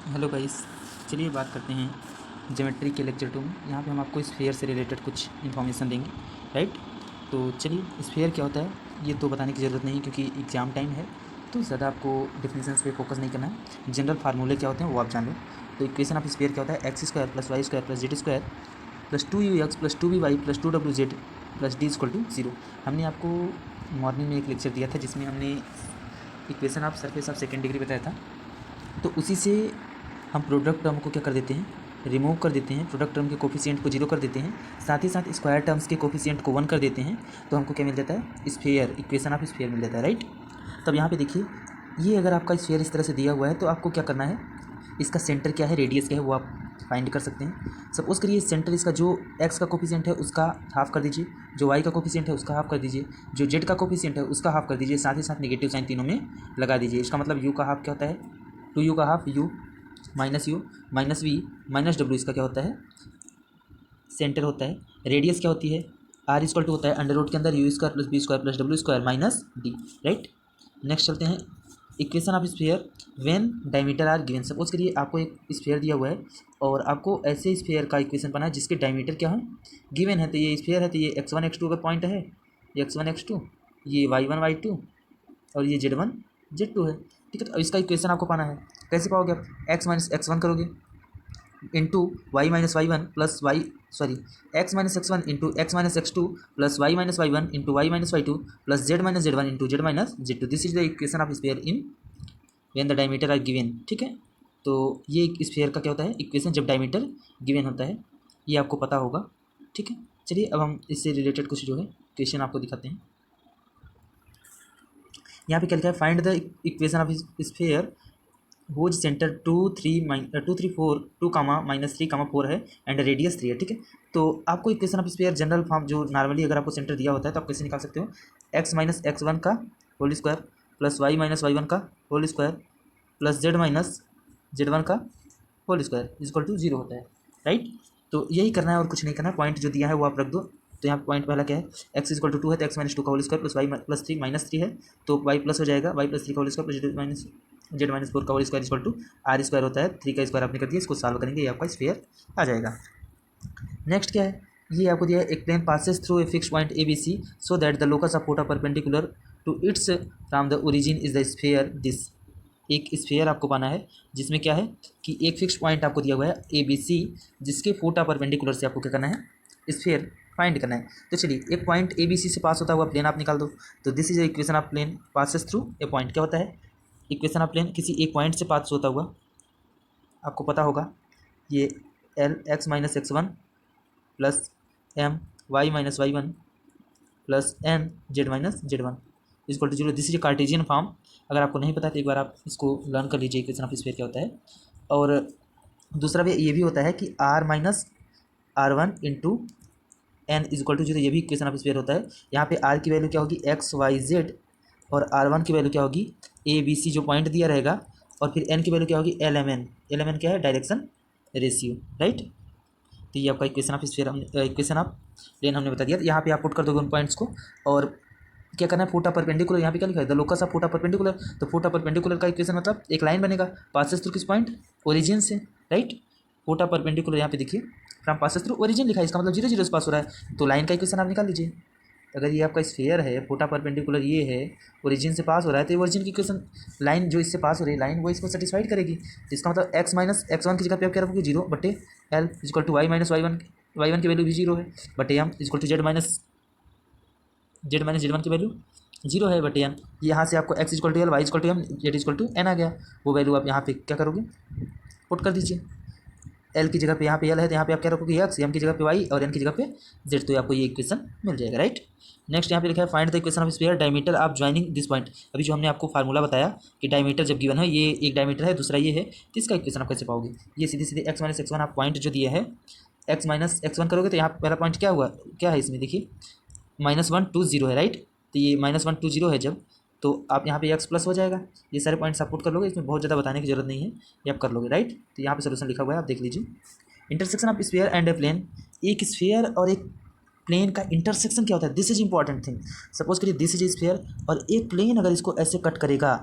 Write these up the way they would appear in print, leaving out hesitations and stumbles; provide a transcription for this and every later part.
Hello guys. चलिए बात करते हैं ज्योमेट्री के लेक्चर 2 में। यहाँ पे हम आपको स्फीयर से रिलेटेड कुछ इन्फॉर्मेशन देंगे, राइट। तो चलिए, स्फीयर क्या होता है ये तो बताने की ज़रूरत नहीं क्योंकि एग्ज़ाम टाइम है, तो ज़्यादा आपको डिफिनीशंस पे फोकस नहीं करना है। जनरल फार्मूले क्या होते हैं वो आप जान लो। तो इक्वेशन ऑफ स्फीयर क्या होता है, x square plus y square plus z square plus 2 u x plus 2 v y plus 2 w z plus d equal to 0। हमने आपको मॉर्निंग में एक लेक्चर दिया था जिसमें हमने equation of surface of second degree बताया था। तो उसी से हम प्रोडक्ट टर्म को क्या कर देते हैं, रिमूव कर देते हैं। प्रोडक्ट टर्म के कोफिशिएंट को 0 कर देते हैं, साथ ही साथ स्क्वायर टर्म्स के कोफिशिएंट को 1 कर देते हैं। तो हमको क्या मिल जाता है, स्फीयर, इक्वेशन ऑफ स्फीयर मिल जाता है, राइट। तब यहाँ पे देखिए, ये अगर आपका स्फीयर इस तरह से दिया हुआ है तो आपको क्या करना है, इसका सेंटर क्या है, रेडियस क्या है वो आप फाइंड कर सकते हैं। सपोज़ करिए सेंटर इसका जो एक्स का कोफिशिएंट है उसका हाफ कर दीजिए, जो वाई का कोफिशिएंट है उसका हाफ कर दीजिए, जो जेड का कोफिशिएंट है उसका हाफ कर दीजिए, साथ ही साथ नेगेटिव साइन तीनों में लगा दीजिए। इसका मतलब यू का हाफ क्या होता है, 2u का half u minus v minus डब्ल्यू, इसका क्या होता है, सेंटर होता है। रेडियस क्या होती है, आर इक्वल टू होता है अंडर रूट के अंदर u square plus b square plus डब्ल्यू square minus d, right. Next चलते हैं, equation of sphere when diameter are given. Suppose करिए आपको एक स्फीयर दिया हुआ है और आपको ऐसे स्फीयर का इक्वेशन बना है जिसके डायमीटर क्या है, गिवन है। तो ये स्फीयर है, तो ये x1 x2 का पॉइंट है, ये x1 x2, ये y1 y2 और ये z1 z2 है, ठीक है। तो इसका इक्वेशन आपको पाना है। कैसे पाओगे आप, x माइनस x1 करोगे into y minus y one plus y, sorry, x minus x one into x minus x two plus y minus y one into y minus y two plus z minus z one into z minus z two. This is the equation of sphere in when the diameter are given, ठीक है। तो ये sphere का क्या होता है, equation जब diameter given होता है, ये आपको पता होगा, ठीक है। चलिए अब हम इससे रिलेटेड कुछ जो है क्वेश्चन आपको दिखाते हैं। यहाँ पे क्या लिखा है, find the equation of sphere whose centre 2 3 4 -3, 4 है एंड रेडियस 3 है, ठीक है। तो आपको equation of sphere general form जो नॉर्मली अगर आपको सेंटर दिया होता है तो आप कैसे निकाल सकते हो, एक्स माइनस एक्स वन का whole square plus y minus y one का whole square plus z minus z one का होल स्क्वायर इक्वल टू 0 होता है, राइट। तो यही करना है और कुछ नहीं करना है। पॉइंट जो दिया है वो आप रख दो। तो यहाँ पॉइंट पहला क्या है, एक्स इक्वल टू 2 है तो एक्स माइनस 2 का whole square plus y plus 3 minus 3 है तो वाई प्लस हो जाएगा, वाई प्लस 3 का whole square plus z minus 4 का whole square equal to r square होता है। 3 का स्क्वायर आपने कर दिया, इसको सॉल्व करेंगे, ये आपका स्फीयर आ जाएगा। नेक्स्ट क्या है, ये आपको दिया है, एक plane passes through a fix point A B C so that the locus of foot of perpendicular to its from the origin is the sphere this. एक स्फीयर आपको पाना है जिसमें क्या है कि एक फिक्स पॉइंट आपको दिया हुआ है ए बी सी, जिसके फोटा परपेंडिकुलर से आपको क्या करना है, स्फीयर फाइंड करना है। तो चलिए, एक पॉइंट ए बी सी से पास होता हुआ प्लेन आप निकाल दो। तो this is equation of plane passes through a point. क्या होता है, इक्वेशन ऑफ प्लेन किसी एक पॉइंट से पास होता हुआ, आपको पता होगा ये l x minus x one plus m y minus y one plus n z minus z one equal to 0। This is Cartesian form. अगर आपको नहीं पता तो एक बार आप इसको लर्न कर लीजिए, इक्वेशन ऑफ स्फीयर क्या होता है। और दूसरा भी ये भी होता है कि r minus r one into n equal to 0, ये भी इक्वेशन ऑफ स्फीयर होता है। यहाँ पे आर की वैल्यू क्या होगी, एक्स वाई जेड, और आर वन की वैल्यू क्या होगी, ए बी सी जो पॉइंट दिया रहेगा, और फिर एन की वैल्यू क्या होगी, l m n. L m n क्या है, डायरेक्शन रेशियो, राइट। तो ये आपका equation of sphere, equation of plane हमने बता दिया। यहाँ पे आप पुट कर दोगे उन पॉइंट्स को, और क्या करना है, फोटा परपेंडिकुलर, यहाँ पे क्या लिखा है, the locus of foot of perpendicular. तो फोटा परपेंडिकुलर का इक्वेशन मतलब एक लाइन बनेगा पासेस थ्रू किस पॉइंट, ओरिजिन से, राइट। फोटा परपेंडिकुलर यहाँ पे देखिए फ्रॉम पासेस थ्रू ओरिजिन लिखा है, इसका मतलब 0 0 से पास हो रहा है, तो लाइन का इक्वेशन आप निकाल लीजिए। अगर ये आपका स्फीयर है, फोटा परपेंडिकुलर ये है, ओरिजिन से पास हो रहा है, तो ये ओरिजिन की इक्वेशन, लाइन जो इससे पास हो रही है लाइन, वो इसको सेटिस्फाइड करेगी। तो इसका मतलब एक्स माइनस एक्स वन की जगह पे आप क्या रखोगे, 0 बटे l equal to y minus y one की वैल्यू भी 0 है बटे m equal to z minus z one की वैल्यू 0 है बटे एन। यहाँ से आपको x equal to l, y equal to m, z equal to n आ गया। वो वैल्यू आप यहाँ पे क्या करोगे, पुट कर दीजिए। एल की जगह पे यहाँ पे एल है तो यहाँ पे आप क्या रखोगे, एक्स, एम की जगह पे वाई और एन की जगह पे जेड, तो आपको ये इक्वेशन मिल जाएगा, राइट। नेक्स्ट यहाँ पे लिखा है, find the equation of sphere diameter of joining this point. अभी जो हमने आपको फार्मूला बताया कि डायमीटर जब गिवन है, ये एक डायमीटर है दूसरा ये है, तो इसका इक्वेशन आप कैसे पाओगे। ये सीधे सीधे एक्स माइनस एक्स वन आप पॉइंट जो दिए है, एक्स माइनस एक्स वन करोगे तो यहाँ पहला पॉइंट क्या हुआ, क्या है इसमें देखिए, -1 2 0 है, राइट। तो ये -1 2 0 है जब, तो आप यहाँ पे एक्स प्लस हो जाएगा। ये सारे पॉइंट्स आप पुट कर लोगे, इसमें बहुत ज़्यादा बताने की जरूरत नहीं है, ये आप कर लोगे, राइट। तो यहाँ पे सोल्यूशन लिखा हुआ है, आप देख लीजिए। Intersection of sphere and a plane, एक स्फीयर और एक प्लेन का इंटरसेक्शन क्या होता है, this is important thing. Suppose करिए दिस इज स्फीयर और एक प्लेन अगर इसको ऐसे कट करेगा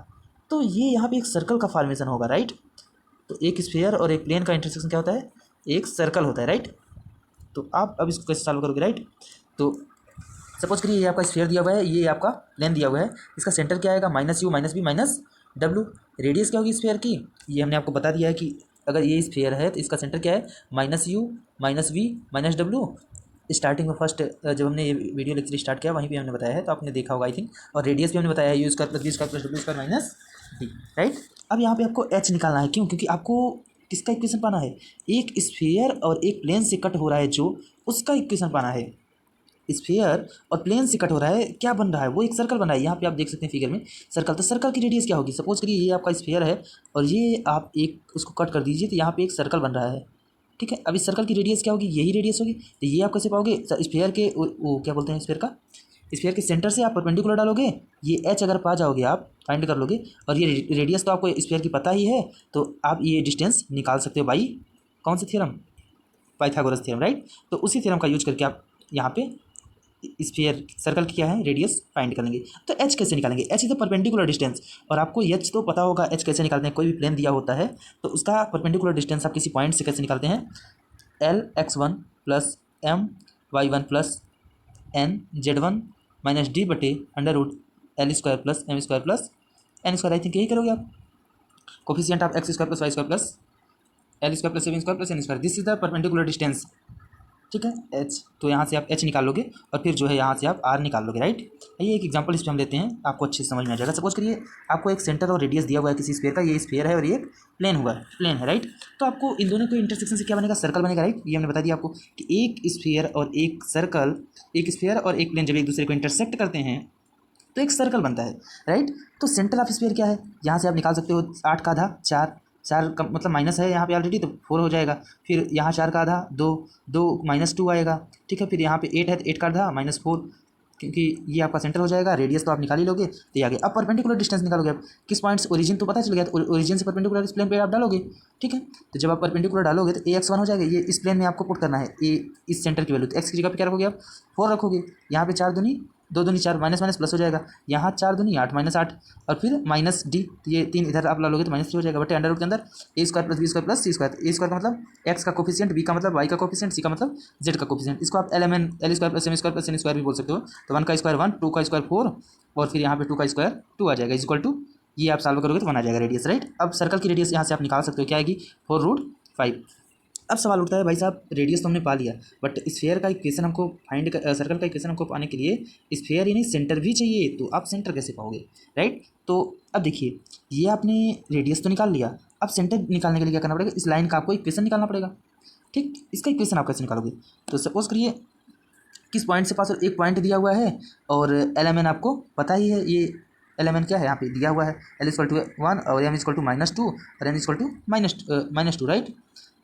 तो ये यहाँ पे एक सर्कल का फॉर्मेशन होगा, राइट। तो एक स्फीयर और एक प्लेन का इंटरसेक्शन क्या होता है, एक सर्कल होता है, राइट। तो आप अब इसको कैसे सॉल्व करोगे, राइट। तो सपोज करिए ये आपका स्फीयर दिया हुआ है, ये आपका प्लेन दिया हुआ है, इसका सेंटर क्या आएगा, -u -b -w। रेडियस क्या होगी स्फीयर की, ये हमने आपको बता दिया है कि अगर ये स्फीयर है तो इसका सेंटर क्या है, -u -v -w। स्टार्टिंग में फर्स्ट जब हमने ये वीडियो लेक्चर स्टार्ट किया वहीं पे हमने बताया है, तो आपने देखा होगा आई थिंक। और रेडियस भी हमने बताया है, u² + v² + w² - d, right. अब यहाँ पे आपको h निकालना है, क्यों, क्योंकि आपको किसका इक्वेशन पाना है, एक स्फीयर और एक प्लेन से कट हो रहा है जो, उसका इक्वेशन पाना है। स्फीयर और प्लेन से कट हो रहा है, क्या बन रहा है, वो एक सर्कल बन रहा है। यहाँ पे आप देख सकते हैं फिगर में सर्कल, तो सर्कल की रेडियस क्या होगी, सपोज करिए ये आपका स्फीयर है और ये आप एक उसको कट कर दीजिए, तो यहाँ पे एक सर्कल बन रहा है, ठीक है। अब इस सर्कल की रेडियस क्या होगी, यही रेडियस होगी। तो ये आप कैसे पाओगे, स्फीयर के वो क्या बोलते हैं, स्फीयर के सेंटर से आप परपेंडिकुलर डालोगे, ये एच अगर पा जाओगे आप फाइंड कर लोगे, और ये रेडियस तो आपको स्फीयर की पता ही है, तो आप ये डिस्टेंस निकाल सकते हो बाई कौन सी थ्योरम, पाइथागोरस थ्योरम, राइट। तो उसी थ्योरम का यूज करके आप यहाँ पे स्फीयर सर्कल की क्या है रेडियस फाइंड करेंगे। तो एच कैसे निकालेंगे, H is the perpendicular distance, और आपको एच तो पता होगा एच कैसे निकालते हैं, कोई भी प्लेन दिया होता है तो उसका परपेंडिकुलर डिस्टेंस आप किसी पॉइंट से कैसे निकालते हैं, Lx1 + My1 + Nz1 - d/√L² + m² + n², I think यही करोगे आप। कोफिशिएंट आप x² + y² + L² + 7² + n², this is the perpendicular distance, ठीक है, एच। तो यहाँ से आप एच निकाल लोगे और फिर जो है यहाँ से आप आर निकाल लोगे, राइट। ये एक एग्जांपल इस पर हम लेते हैं, आपको अच्छे से समझ में आ जाएगा। सपोज करिए आपको एक सेंटर और रेडियस दिया हुआ है किसी स्फीयर का, ये स्फीयर है और ये एक प्लेन है, राइट। तो आपको इन दोनों के इंटरसेक्शन से क्या बनेगा, सर्कल बनेगा, राइट। ये हमने बता दिया आपको कि एक स्फीयर और एक सर्कल, एक स्फीयर और एक प्लेन जब एक दूसरे को इंटरसेक्ट करते हैं तो एक सर्कल बनता है, राइट। तो सेंटर ऑफ स्फीयर क्या है, यहाँ से आप निकाल सकते हो 8 का आधा 4, 4 का मतलब माइनस है यहाँ पे ऑलरेडी, तो 4 हो जाएगा। फिर यहाँ 4 का आधा 2, 2 -2 आएगा, ठीक है। फिर यहाँ पे 8 है तो 8 का आधा -4, क्योंकि ये आपका सेंटर हो जाएगा। रेडियस तो आप निकाल ही लोगे, तो ये आ गया। अब परपेंडिकुलर डिस्टेंस निकालोगे आप किस पॉइंट से, ओरिजिन तो पता चल गया, तो ओरिजिन से परपेंडिकुलर इस प्लेन पे आप डालोगे, ठीक है। तो जब आप परपेंडिकुलर डालोगे तो Ax1 हो जाएगा, ये इस प्लेन में आपको पुट करना है ए इस सेंटर की वैल्यू, तो x की जगह पे क्या रखोगे आप, 4 रखोगे। यहाँ पे 4 दूनी 2 दूनी 4, माइनस माइनस प्लस हो जाएगा, यहाँ 4 दूनी 8 -8, और फिर -d, तो ये 3 इधर आप ला लोगे तो -3 हो जाएगा, बटे अंडर रूट के अंदर a² + b² + c²। a² का मतलब x का कोफिशिएंट, b का मतलब y का कोफिशिएंट, c का मतलब z का कोफिशिएंट। इसको आप lmn L² + m² + n² भी बोल सकते हो। तो 1 का स्क्वायर 1, 2 का स्क्वायर 4, और फिर यहाँ पे 2 का स्क्वायर 2 आ जाएगा, इक्वल टू, ये आप सॉल्व करोगे तो 1 आ जाएगा रेडियस, राइट। अब सर्कल की रेडियस यहाँ से आप निकाल सकते हो, क्या आएगी, 4√5। अब सवाल उठता है भाई साहब रेडियस तो हमने पा लिया, बट स्फीयर का इक्वेशन हमको सर्कल का इक्वेशन हमको पाने के लिए स्फीयर यानी सेंटर भी चाहिए, तो आप सेंटर कैसे पाओगे, राइट। तो अब देखिए ये आपने रेडियस तो निकाल लिया, अब सेंटर निकालने के लिए क्या करना पड़ेगा, इस लाइन का आपको इक्वेशन निकालना पड़ेगा, ठीक। इसका इक्वेशन आप कैसे निकालोगे, तो सपोज करिए किस पॉइंट से पास, और एक पॉइंट दिया हुआ है और एल आपको पता ही है, ये एल क्या है यहाँ पे दिया हुआ है, L = 1 और m = -2 और n = -2, राइट।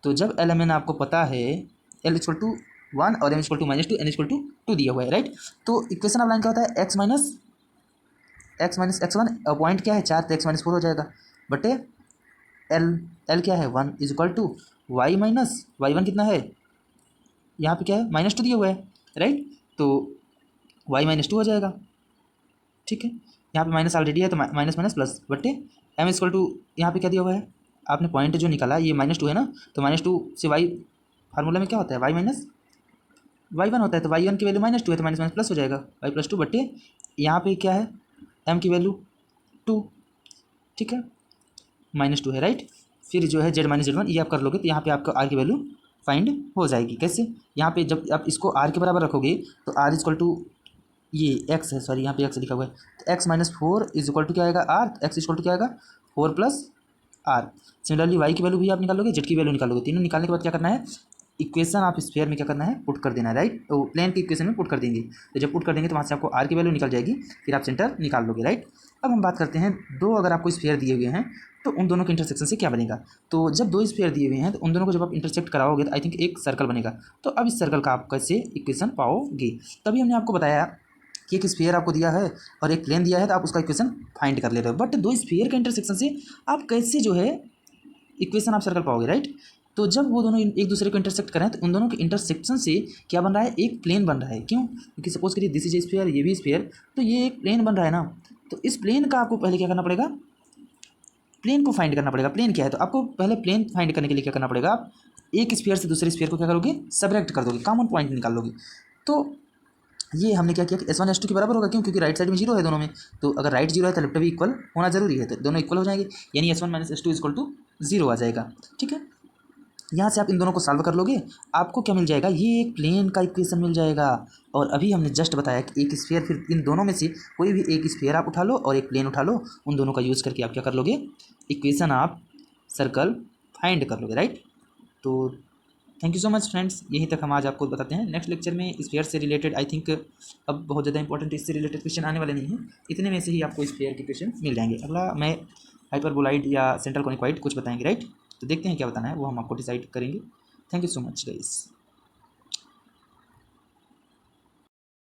तो जब एल आपको पता है, L = 1 और m = -2, n = 2 दिया हुआ है, राइट। तो इक्वेशन ऑफ लाइन क्या होता है, x - x1, पॉइंट क्या है 4, तो x - 4 हो जाएगा, बटे L क्या है 1 = y - y1 कितना है, यहाँ पे क्या है -2 दिया हुआ है, राइट। तो y - 2 हो जाएगा, ठीक है। यहाँ पे माइनस ऑलरेडी है तो माइनस माइनस प्लस, बटे m = यहाँ पे क्या दिया हुआ है, आपने पॉइंट जो निकाला ये -2 है ना, तो -2 से y फार्मूला में क्या होता है, y - y1 होता है, तो y1 की वैल्यू -2 है तो माइनस माइनस प्लस हो जाएगा, y + 2 बटे यहाँ पे क्या है m की वैल्यू 2, ठीक है, -2 है, राइट। फिर जो है z - z1 ये आप कर लोगे तो यहाँ पे आपका r की वैल्यू फाइंड हो जाएगी। कैसे, यहाँ पे जब आप इसको r के बराबर रखोगे तो r = ये x है, सॉरी यहाँ पे x लिखा हुआ है, तो x - 4 = क्या आएगा r, x = क्या आएगा 4 + r। सिमिलरली y की वैल्यू भी आप निकालोगे, z की वैल्यू निकालोगे, तीनों निकालने के बाद क्या करना है, इक्वेशन ऑफ स्फीयर में क्या करना है, पुट कर देना है, राइट। तो प्लेन की इक्वेशन में पुट कर देंगे, तो जब पुट कर देंगे तो वहाँ से आपको r की वैल्यू निकल जाएगी, फिर आप सेंटर निकाल लोगे, राइट। अब हम बात करते हैं दो, अगर आपको स्फीयर दिए हुए हैं तो उन दोनों के इंटरसेक्शन से क्या बनेगा। तो जब दो स्फीयर दिए हुए हैं तो उन दोनों को जब आप इंटरसेक्ट कराओगे तो आई थिंक एक सर्कल बनेगा। तो अब इस सर्कल का आप कैसे इक्वेशन पाओगे, तभी हमने आपको बताया कि एक स्फीयर आपको दिया है और एक प्लेन दिया है, तो आप उसका इक्वेशन फाइंड कर ले रहे हो, बट दो स्फीयर के इंटरसेक्शन से आप कैसे जो है इक्वेशन आप सर्कल पाओगे, राइट। तो जब वो दोनों एक दूसरे को इंटरसेक्ट करें तो उन दोनों के इंटरसेक्शन से क्या बन रहा है, एक प्लेन बन रहा है। क्यों, क्योंकि सपोज करिए दिस इज स्फीयर, ये भी स्फीयर, तो ये एक प्लेन बन रहा है ना। तो इस प्लेन का आपको पहले क्या करना पड़ेगा, प्लेन को फाइंड करना पड़ेगा। प्लेन क्या है, तो आपको पहले प्लेन फाइंड करने के लिए क्या करना पड़ेगा, आप एक स्फीयर से दूसरे स्फीयर को क्या करोगे, सबट्रैक्ट कर दोगे, कॉमन पॉइंट निकाल लोगे। तो ये हमने क्या किया कि S1 S2 के बराबर होगा, क्यों, क्योंकि राइट साइड में जीरो है दोनों में, तो अगर राइट जीरो है तो लेफ्ट भी इक्वल होना जरूरी है, तो दोनों इक्वल हो जाएंगे, यानी S1 minus S2 equal to zero आ जाएगा। ठीक है, यहाँ से आप इन दोनों को सॉल्व कर लोगे, आपको क्या मिल जाएगा, ये एक प्लेन का इक्वेशन मिल जाएगा। और अभी हमने जस्ट बताया कि एक स्फीयर, फिर इन दोनों में से कोई भी एक स्फीयर आप उठा लो और एक प्लेन उठा लो, उन दोनों का यूज़ करके आप क्या कर लोगे, इक्वेशन आप सर्कल फाइंड कर लोगे, राइट। तो thank you so much friends, यहीं तक हम आज आपको बताते हैं। नेक्स्ट लेक्चर में स्फीयर से रिलेटेड आई थिंक अब बहुत ज़्यादा इंपॉर्टेंट इससे रिलेटेड क्वेश्चन आने वाले नहीं हैं, इतने में से ही आपको स्फीयर के क्वेश्चन मिल जाएंगे। अगला मैं हाइपरबोलॉइड या सेंट्रल कॉनिकॉइड कुछ बताएंगे, राइट। तो देखते हैं क्या बताना है, वो हम आपको डिसाइड करेंगे। Thank you so much guys.